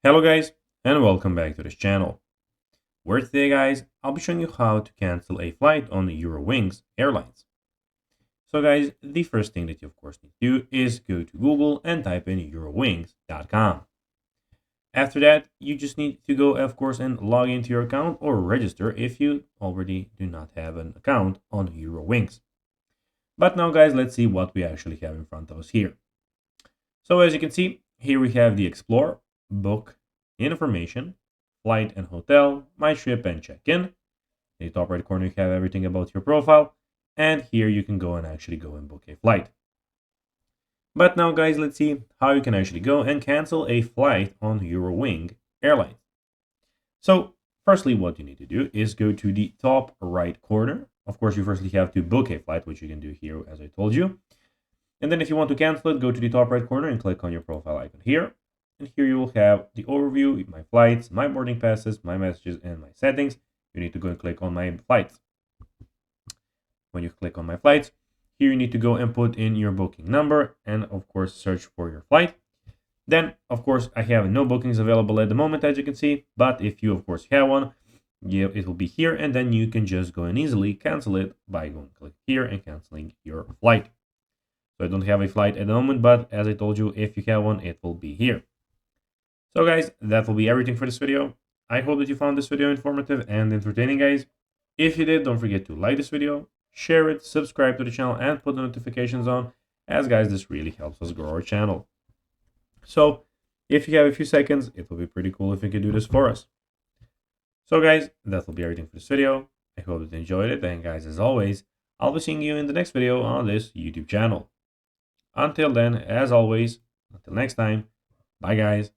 Hello guys, and welcome back to this channel, where today guys, I'll be showing you how to cancel a flight on Eurowings Airlines. So guys, the first thing that you of course need to do is go to Google and type in eurowings.com. After that, you just need to go of course and log into your account or register if you already do not have an account on Eurowings. But now guys, let's see what we actually have in front of us here. So as you can see, here we have the Explore, Book, Information, Flight and Hotel, My Trip and Check-in. In the top right corner, you have everything about your profile. And here you can go and book a flight. But now guys, let's see how you can actually go and cancel a flight on Eurowings Airlines. So firstly, what you need to do is go to the top right corner. Of course, you firstly have to book a flight, which you can do here as I told you. And then if you want to cancel it, go to the top right corner and click on your profile icon here. And here you will have the overview, my flights, my boarding passes, my messages, and my settings. You need to go and click on my flights. When you click on my flights, here you need to go and put in your booking number and of course search for your flight. Then of course I have no bookings available at the moment, as you can see, but if you of course have one, it will be here, and then you can just go and easily cancel it by going to click here and canceling your flight. So I don't have a flight at the moment, but as I told you, if you have one, it will be here. So guys, that will be everything for this video. I hope that you found this video informative and entertaining, guys. If you did, don't forget to like this video, share it, subscribe to the channel, and put the notifications on, as guys, this really helps us grow our channel. So if you have a few seconds, it will be pretty cool if you could do this for us. So guys, that will be everything for this video. I hope that you enjoyed it, and guys, as always, I'll be seeing you in the next video on this YouTube channel. Until then, as always, until next time, bye guys.